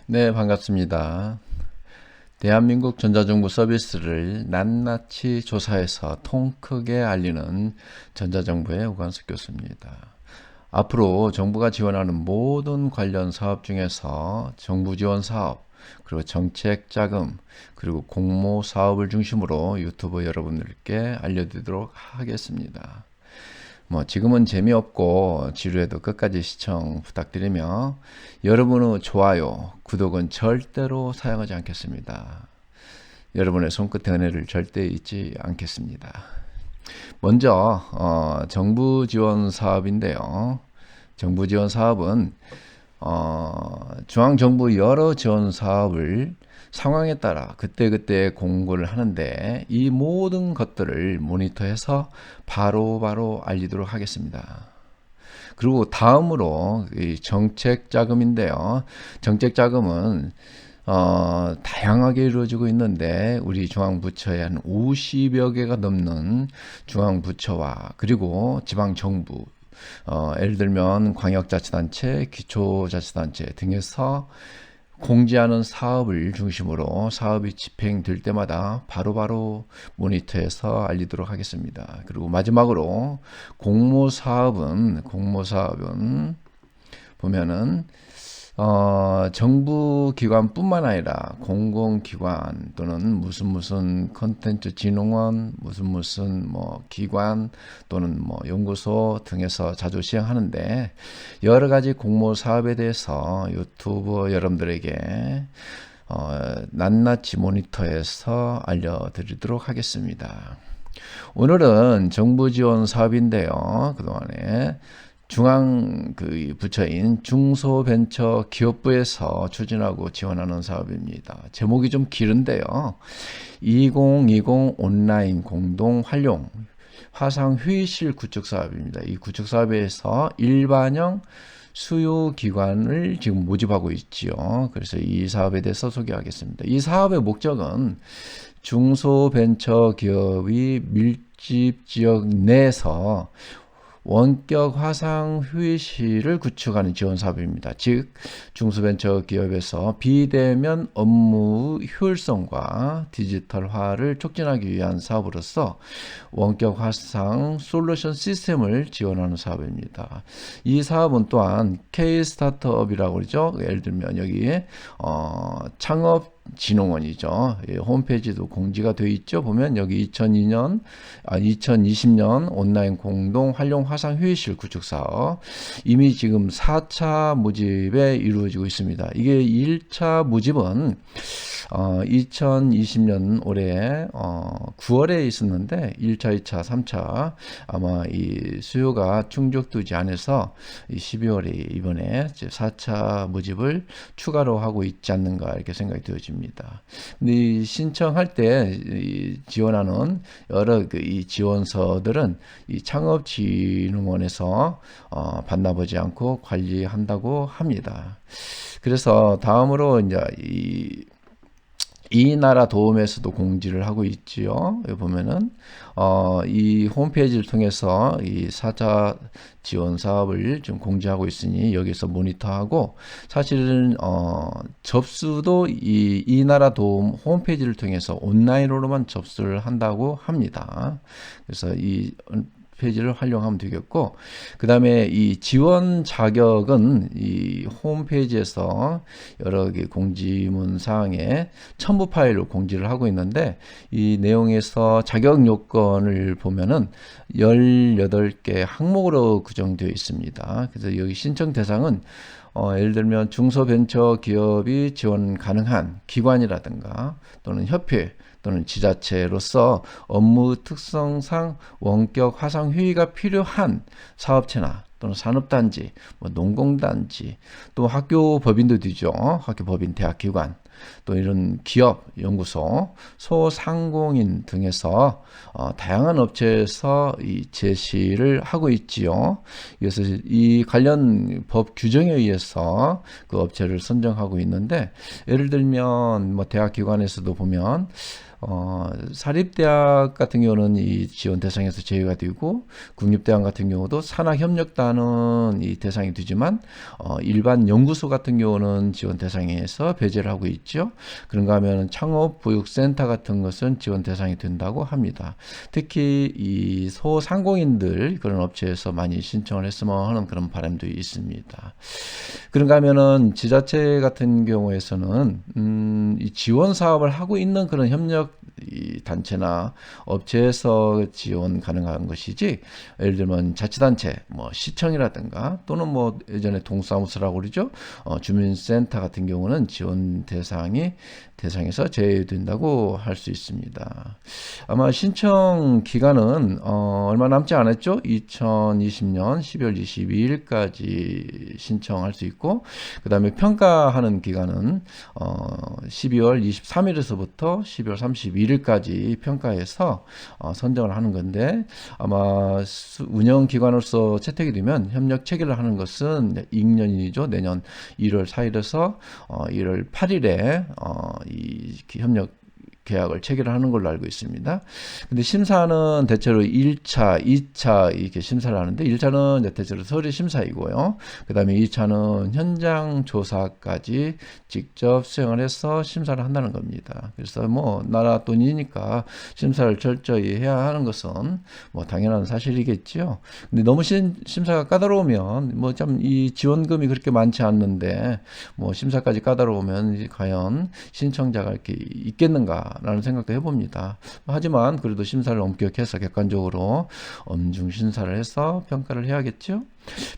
네, 반갑습니다. 대한민국 전자정부 서비스를 낱낱이 조사해서 통 크게 알리는 전자정부의 오관석 교수입니다. 앞으로 정부가 지원하는 모든 관련 사업 중에서 정부 지원 사업, 그리고 정책 자금, 그리고 공모 사업을 중심으로 유튜버 여러분들께 알려드리도록 하겠습니다. 지금은 재미없고 지루해도 끝까지 시청 부탁드리며 여러분의 좋아요, 구독은 절대로 사용하지 않겠습니다. 여러분의 손끝의 은혜를 절대 잊지 않겠습니다. 먼저 정부 지원 사업인데요. 정부 지원 사업은 중앙정부 여러 지원 사업을 상황에 따라 그때그때 공고를 하는데 이 모든 것들을 모니터해서 바로바로 알리도록 하겠습니다. 그리고 다음으로 이 정책 자금인데요. 정책 자금은 다양하게 이루어지고 있는데 우리 중앙부처의 한 50여 개가 넘는 중앙부처와 그리고 지방정부 예를 들면 광역자치단체, 기초자치단체 등에서 공지하는 사업을 중심으로 사업이 집행될 때마다 바로바로 모니터해서 알리도록 하겠습니다. 그리고 마지막으로 공모사업은 보면은 정부 기관뿐만 아니라 공공기관 또는 무슨 컨텐츠 진흥원 무슨 기관 또는 연구소 등에서 자주 시행하는데 여러 가지 공모 사업에 대해서 유튜버 여러분들에게 낱낱이 모니터해서 알려드리도록 하겠습니다. 오늘은 정부 지원 사업인데요. 그동안에 중앙 부처인 중소벤처기업부에서 추진하고 지원하는 사업입니다. 제목이 좀 길은데요. 2020 온라인 공동 활용 화상 회의실 구축 사업입니다. 이 구축 사업에서 일반형 수요기관을 지금 모집하고 있지요. 그래서 이 사업에 대해서 소개하겠습니다. 이 사업의 목적은 중소벤처기업이 밀집 지역 내에서 원격 화상 회의실을 구축하는 지원 사업입니다. 즉 중소벤처기업에서 비대면 업무 효율성과 디지털화를 촉진하기 위한 사업으로서 원격 화상 솔루션 시스템을 지원하는 사업입니다. 이 사업은 또한 K-스타트업이라고 그러죠. 예를 들면 여기 창업 진흥원이죠. 홈페이지도 공지가 되어 있죠. 보면 여기 2020년 온라인 공동 활용 화상 회의실 구축 사업 이미 지금 4차 모집에 이루어지고 있습니다. 이게 1차 모집은 2020년 올해 9월에 있었는데 1차, 2차, 3차 아마 이 수요가 충족되지 않아서 12월에 이번에 4차 모집을 추가로 하고 있지 않는가 이렇게 생각이 되어집니다. 근데 이 신청할 때 지원하는 여러 이 지원서들은 이 창업진흥원에서 반납하지 않고 관리한다고 합니다. 그래서 다음으로 이제 이 나라 도움에서도 공지를 하고 있지요. 여기 보면은 이 홈페이지를 통해서 이 4차 지원 사업을 좀 공지하고 있으니 여기서 모니터하고 사실은 접수도 이 나라 도움 홈페이지를 통해서 온라인으로만 접수를 한다고 합니다. 그래서 이 페이지를 활용하면 되겠고 그 다음에 이 지원 자격은 이 홈페이지에서 여러 개 공지문 사항에 첨부 파일로 공지를 하고 있는데 이 내용에서 자격 요건을 보면은 18개 항목으로 구성되어 있습니다. 그래서 여기 신청 대상은 예를 들면 중소벤처기업이 지원 가능한 기관이라든가 또는 협회 또는 지자체로서 업무 특성상 원격 화상 회의가 필요한 사업체나 또는 산업단지, 농공단지, 또 학교 법인도 되죠. 학교 법인, 대학기관, 또 이런 기업, 연구소, 소상공인 등에서 다양한 업체에서 이 제시를 하고 있지요. 그래서 이 관련 법 규정에 의해서 그 업체를 선정하고 있는데 예를 들면 대학기관에서도 보면 사립대학 같은 경우는 이 지원 대상에서 제외가 되고 국립대학 같은 경우도 산학협력단은 이 대상이 되지만 일반 연구소 같은 경우는 지원 대상에서 배제를 하고 있죠. 그런가 하면 창업보육센터 같은 것은 지원 대상이 된다고 합니다. 특히 이 소상공인들 그런 업체에서 많이 신청을 했으면 하는 그런 바람도 있습니다. 그런가 하면은 지자체 같은 경우에서는 이 지원 사업을 하고 있는 그런 협력 이 단체나 업체에서 지원 가능한 것이지, 예를 들면 자치단체, 뭐 시청이라든가 또는 뭐 예전에 동사무소라고 그러죠, 주민센터 같은 경우는 지원 대상에서 제외된다고 할 수 있습니다. 아마 신청 기간은 얼마 남지 않았죠? 2020년 12월 22일까지 신청할 수 있고, 그 다음에 평가하는 기간은 12월 23일에서부터 12월 31일까지 평가해서 선정을 하는 건데, 아마 운영 기관으로서 채택이 되면 협력 체결을 하는 것은 2년이죠. 내년 1월 4일에서 1월 8일에 이 협력 계약을 체결하는 걸로 알고 있습니다. 근데 심사는 대체로 1차, 2차 이렇게 심사를 하는데, 1차는 대체로 서류 심사이고요. 그 다음에 2차는 현장 조사까지 직접 수행을 해서 심사를 한다는 겁니다. 그래서 뭐 나라 돈이니까 심사를 철저히 해야 하는 것은 뭐 당연한 사실이겠죠. 근데 너무 심사가 까다로우면 뭐 참 이 지원금이 그렇게 많지 않는데 뭐 심사까지 까다로우면 과연 신청자가 이렇게 있겠는가 라는 생각도 해봅니다. 하지만 그래도 심사를 엄격해서 객관적으로 엄중 심사를 해서 평가를 해야겠죠.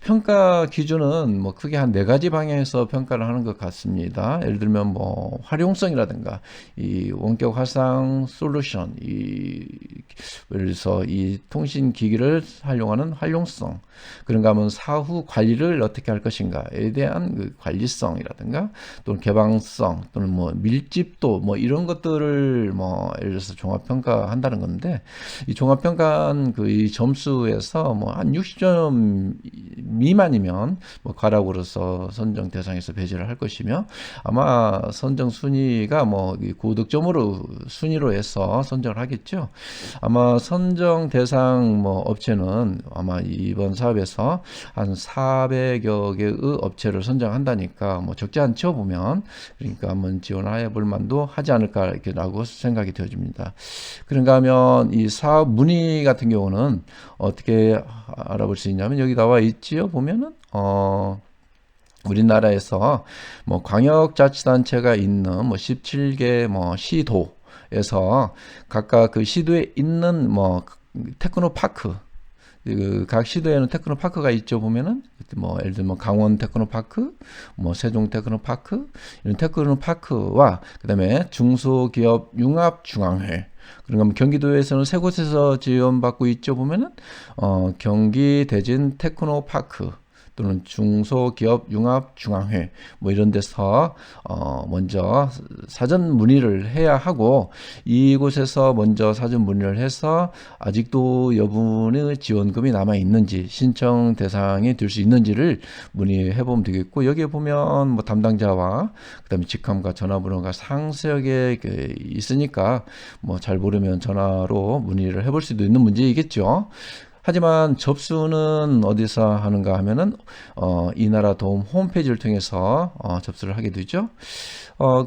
평가 기준은 뭐 크게 한 4가지 방향에서 평가를 하는 것 같습니다. 예를 들면 뭐 활용성이라든가 이 원격 화상 솔루션, 예를 들어서 이 통신 기기를 활용하는 활용성, 그런가 하면 사후 관리를 어떻게 할 것인가에 대한 그 관리성이라든가 또는 개방성 또는 뭐 밀집도 뭐 이런 것들을 뭐 예를 들어서 종합평가한다는 건데, 이 종합평가한 그 이 점수에서 뭐 한 60점 미만이면 뭐 과락으로서 선정 대상에서 배제를 할 것이며, 아마 선정 순위가 뭐 고득점으로 순위로 해서 선정을 하겠죠. 아마 선정 대상 뭐 업체는 아마 이번 사업에서 한 400여 개의 업체를 선정한다니까 뭐 적지 않죠 보면. 그러니까 한번 지원해 볼 만도 하지 않을까 라고 생각이 되어집니다. 그런가 하면 이 사업 문의 같은 경우는 어떻게 알아볼 수 있냐면, 여기 나와 있지요 보면은 우리나라에서 뭐 광역자치단체가 있는 뭐 17개 뭐 시도에서 각각 그 시도에 있는 뭐 테크노파크, 그 각 시도에는 테크노파크가 있죠 보면은, 뭐 예를 들면 강원 테크노파크, 뭐 세종 테크노파크, 이런 테크노파크와 그다음에 중소기업 융합중앙회, 그러면 경기도에서는 3곳에서 지원받고 있죠 보면은 경기 대진 테크노파크 또는 중소기업 융합중앙회 뭐 이런 데서 먼저 사전 문의를 해야 하고, 이곳에서 먼저 사전 문의를 해서 아직도 여분의 지원금이 남아 있는지, 신청 대상이 될 수 있는지를 문의해 보면 되겠고, 여기에 보면 뭐 담당자와 그다음에 직함과 전화번호가 상세하게 있으니까 뭐 잘 모르면 전화로 문의를 해볼 수도 있는 문제이겠죠. 하지만 접수는 어디서 하는가 하면은 이 나라 도움 홈페이지를 통해서 접수를 하게 되죠.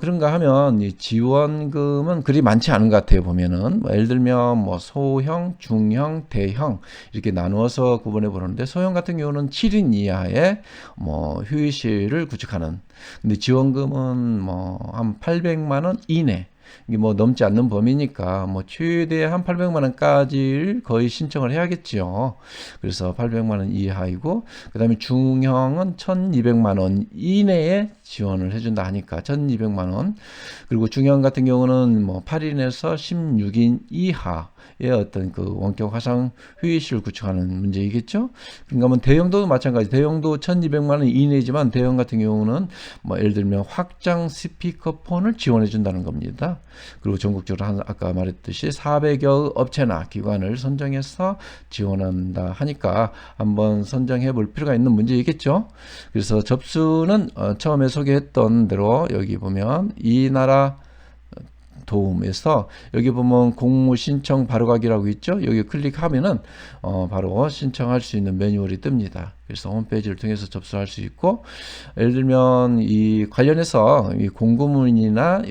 그런가 하면 이 지원금은 그리 많지 않은 것 같아요. 보면은 뭐 예를 들면 뭐 소형, 중형, 대형 이렇게 나누어서 구분해 보는데, 소형 같은 경우는 7인 이하의 뭐 휴일실을 구축하는, 근데 지원금은 뭐 한 800만 원 이내, 이게 뭐 넘지 않는 범위니까 뭐 최대 한 800만 원까지를 거의 신청을 해야겠죠. 그래서 800만 원 이하이고, 그다음에 중형은 1,200만 원 이내에 지원을 해준다 하니까 1,200만 원. 그리고 중형 같은 경우는 뭐 8인에서 16인 이하의 어떤 그 원격 화상 휴일실을 구축하는 문제이겠죠. 그러니까 대형도 마찬가지, 대형도 1,200만 원 이내지만 대형 같은 경우는 뭐 예를 들면 확장 스피커폰을 지원해 준다는 겁니다. 그리고 전국적으로 아까 말했듯이 400여 업체나 기관을 선정해서 지원한다 하니까 한번 선정해 볼 필요가 있는 문제이겠죠. 그래서 접수는 처음에 소개했던 대로 여기 보면 이 나라 도움에서 여기 보면 공무 신청 바로가기라고 있죠. 여기 클릭하면은 바로 신청할 수 있는 매뉴얼이 뜹니다. 그래서 홈페이지를 통해서 접수할 수 있고, 예를 들면 이 관련해서 이 공고문이나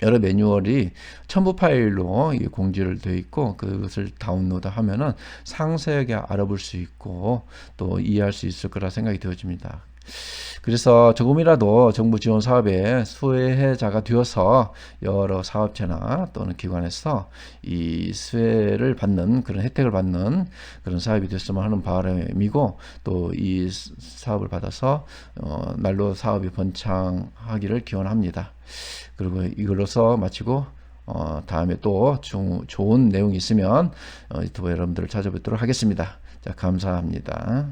여러 매뉴얼이 첨부 파일로 공지를 되어 있고, 그것을 다운로드 하면은 상세하게 알아볼 수 있고 또 이해할 수 있을 거라 생각이 되어집니다. 그래서 조금이라도 정부 지원 사업의 수혜자가 되어서 여러 사업체나 또는 기관에서 이 수혜를 받는, 그런 혜택을 받는 그런 사업이 됐으면 하는 바람이고, 또 이 사업을 받아서 날로 사업이 번창하기를 기원합니다. 그리고 이걸로서 마치고 다음에 또 좋은 내용이 있으면 유튜브 여러분들을 찾아뵙도록 하겠습니다. 자, 감사합니다.